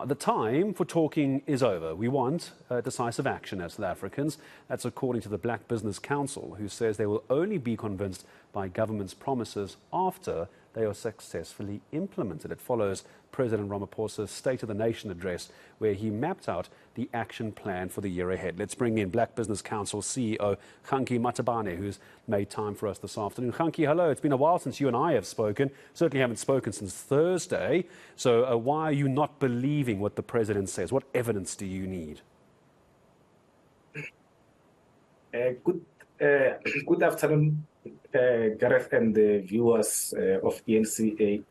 The time for talking is over. We want decisive action as South Africans. That's according to the Black Business Council, who says they will only be convinced by government's promises after they are successfully implemented. It follows President Ramaphosa's State of the Nation address, where he mapped out the action plan for the year ahead. Let's bring in Black Business Council CEO Kganki Matabane, who's made time for us this afternoon. Kganki, hello. It's been a while since you and I have spoken. Certainly haven't spoken since Thursday. So why are you not believing what the president says? What evidence do you need? Good afternoon, Gareth and the viewers of eNCA.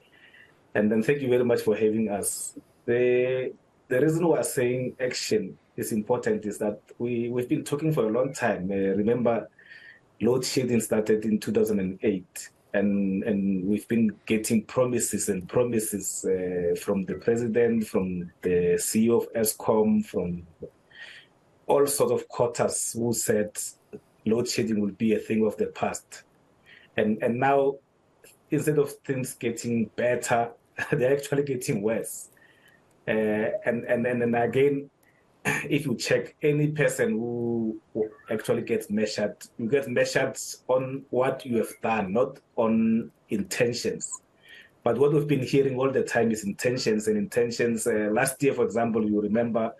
And then thank you very much for having us. The reason we are saying action is important is that we've been talking for a long time. Remember, load shedding started in 2008, and we've been getting promises and promises from the president, from the CEO of Eskom, from all sorts of quarters who said load shedding will be a thing of the past. And now, instead of things getting better, they're actually getting worse. And again, if you check any person who actually gets measured, you get measured on what you have done, not on intentions. But what we've been hearing all the time is intentions and intentions. Last year, for example, you remember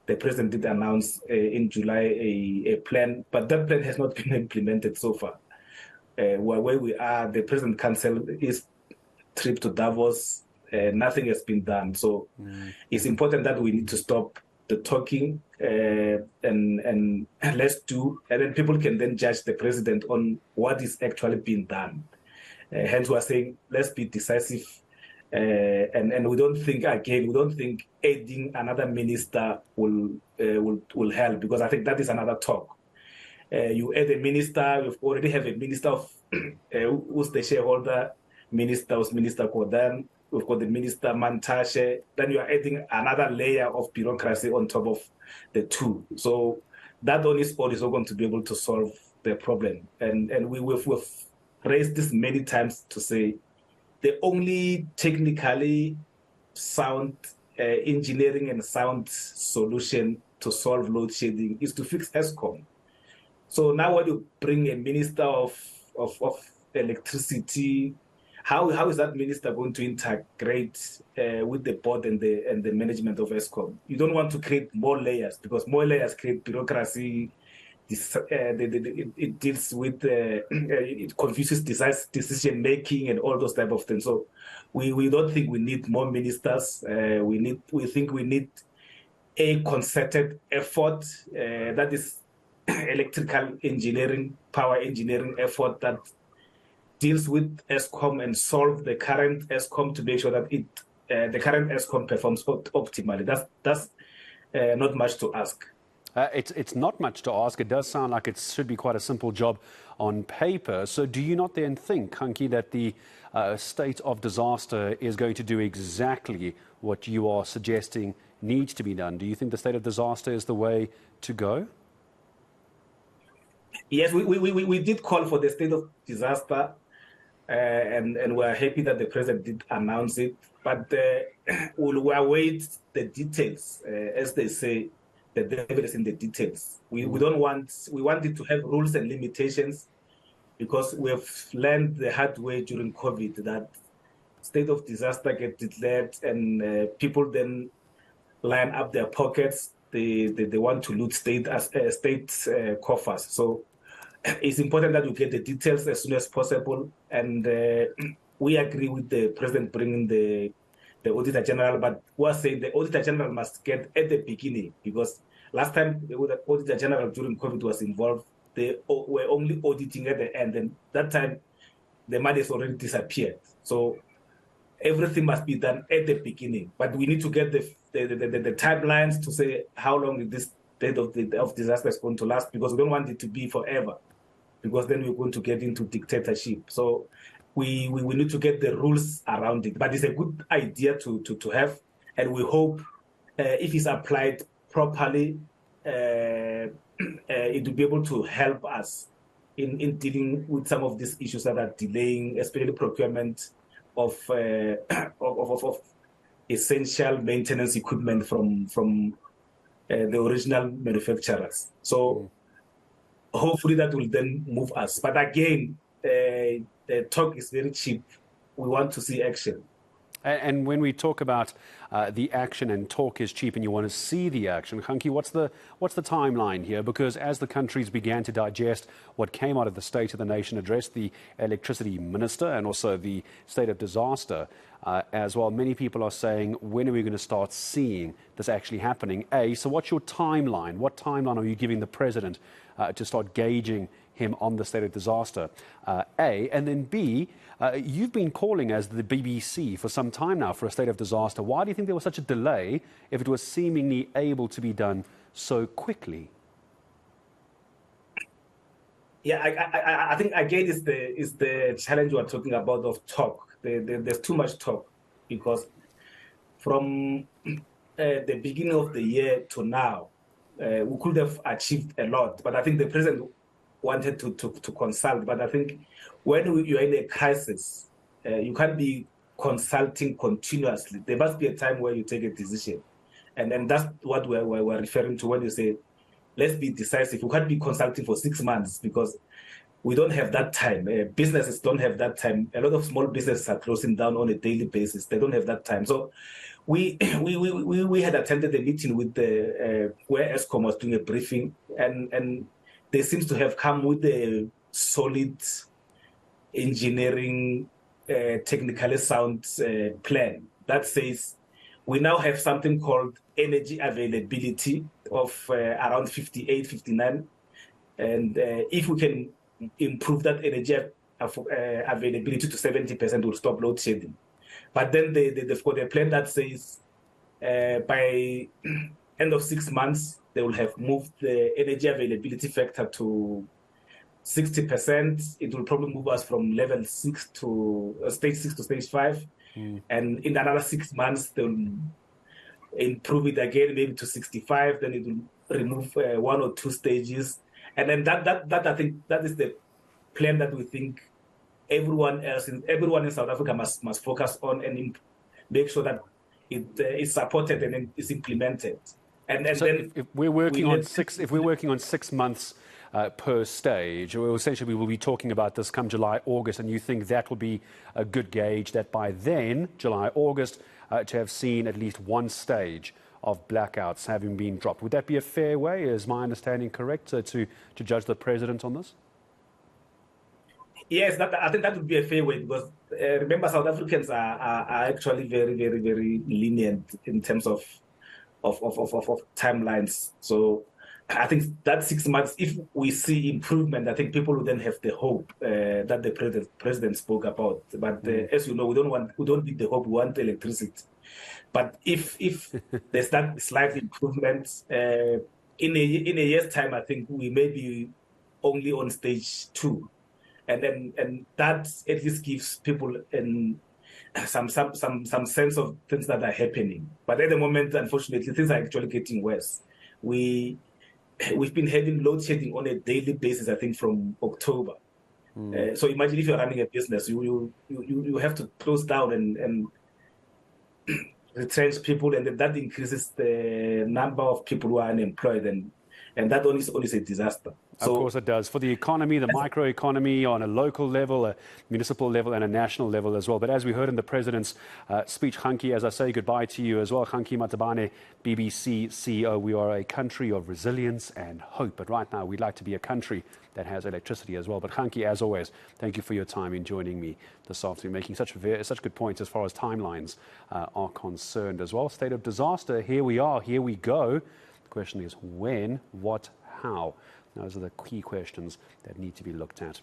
the president did announce in July a plan, but that plan has not been implemented so far. Where we are, the president canceled his trip to Davos. Nothing has been done. So it's important that we need to stop the talking and let's do, and then people can then judge the president on what is actually being done. Hence, we're saying let's be decisive. And we don't think, again, we don't think adding another minister will help, because I think that is another talk. You add a minister, you already have a minister of who's the shareholder minister, who's Minister Kodan. We've got the minister Mantashe. Then you are adding another layer of bureaucracy on top of the two. So that on its own is not going to be able to solve the problem. And we've raised this many times to say the only technically sound engineering and sound solution to solve load shedding is to fix Eskom. So now when you bring a minister of electricity, how is that minister going to integrate with the board and the management of Eskom? You don't want to create more layers, because more layers create bureaucracy. It deals with it confuses decision making and all those type of things. So we don't think we need more ministers. We think we need a concerted effort that is electrical engineering, power engineering effort that deals with Eskom and solve the current Eskom to make sure that the current Eskom performs optimally. That's not much to ask. It's not much to ask. It does sound like it should be quite a simple job on paper. So do you not then think, Kganki, that the state of disaster is going to do exactly what you are suggesting needs to be done? Do you think the state of disaster is the way to go? Yes, we did call for the state of disaster, and we're happy that the president did announce it. But we'll await the details, as they say. The devil is in the details. We want it to have rules and limitations, because we have learned the hard way during COVID that state of disaster gets declared and people then line up their pockets. They want to loot state coffers. So it's important that we get the details as soon as possible. And we agree with the president bringing the Auditor General, but we're saying the Auditor General must get at the beginning, because last time the Auditor General during COVID was involved, they were only auditing at the end, and that time the money has already disappeared. So everything must be done at the beginning, but we need to get the timelines to say how long is this state of disaster is going to last, because we don't want it to be forever, because then we're going to get into dictatorship. So we need to get the rules around it. But it's a good idea to have, and we hope if it's applied properly, it will be able to help us in dealing with some of these issues that are delaying, especially procurement of essential maintenance equipment from the original manufacturers. So hopefully that will then move us. But again, the talk is very cheap. We want to see action. And when we talk about the action and talk is cheap and you want to see the action, Kganki, what's the timeline here? Because as the countries began to digest what came out of the State of the Nation address, the electricity minister and also the state of disaster as well, many people are saying, when are we going to start seeing this actually happening? So what's your timeline? What timeline are you giving the president to start gauging him on the state of disaster? And then B, you've been calling as the BBC for some time now for a state of disaster. Why do you think there was such a delay if it was seemingly able to be done so quickly? Yeah, I think again is the challenge we're talking about of talk. There's too much talk because from the beginning of the year to now, we could have achieved a lot. But I think the president wanted to consult. But I think when you're in a crisis, you can't be consulting continuously. There must be a time where you take a decision. And that's what we're referring to when you say, let's be decisive. We can't be consulting for 6 months because we don't have that time. Businesses don't have that time. A lot of small businesses are closing down on a daily basis. They don't have that time. So we had attended a meeting with where ESCOM was doing a briefing, and they seems to have come with a solid engineering, technically sound plan that says we now have something called energy availability of around 58, 59. And if we can improve that energy availability to 70%, we'll stop load shedding. But then they've got a plan that says by end of 6 months, they will have moved the energy availability factor to 60%. It will probably move us from level 6 to stage 6 to stage 5. And in another 6 months, they'll improve it again, maybe to 65. Then it will remove 1 or 2 stages. And then that I think that is the plan that we think everyone in South Africa must focus on and make sure that it is supported and is implemented. And so then if we're working on 6 months per stage, or essentially we will be talking about this come July, August, and you think that will be a good gauge that by then, July, August, to have seen at least one stage of blackouts having been dropped. Would that be a fair way? Is my understanding correct to judge the president on this? Yes, I think that would be a fair way because remember, South Africans are actually very, very, very lenient in terms of timelines. So I think that 6 months, if we see improvement, I think people will then have the hope that the president spoke about. But as you know, we don't need the hope. We want electricity. But if there's that slight improvement in a year's time, I think we may be only on stage 2, and that at least gives people some sense of things that are happening. But at the moment, unfortunately, things are actually getting worse. We've been having load shedding on a daily basis, I think, from October. So imagine if you're running a business, you have to close down and retrench people, and that increases the number of people who are unemployed, and that only is a disaster. Of course it does. For the economy, the microeconomy on a local level, a municipal level and a national level as well. But as we heard in the President's speech, Kganki, as I say goodbye to you as well, Kganki Matabane, BBC CEO, we are a country of resilience and hope. But right now, we'd like to be a country that has electricity as well. But Kganki, as always, thank you for your time in joining me this afternoon, making such good points as far as timelines are concerned as well. State of disaster, here we are, here we go. The question is when, what, how? Those are the key questions that need to be looked at.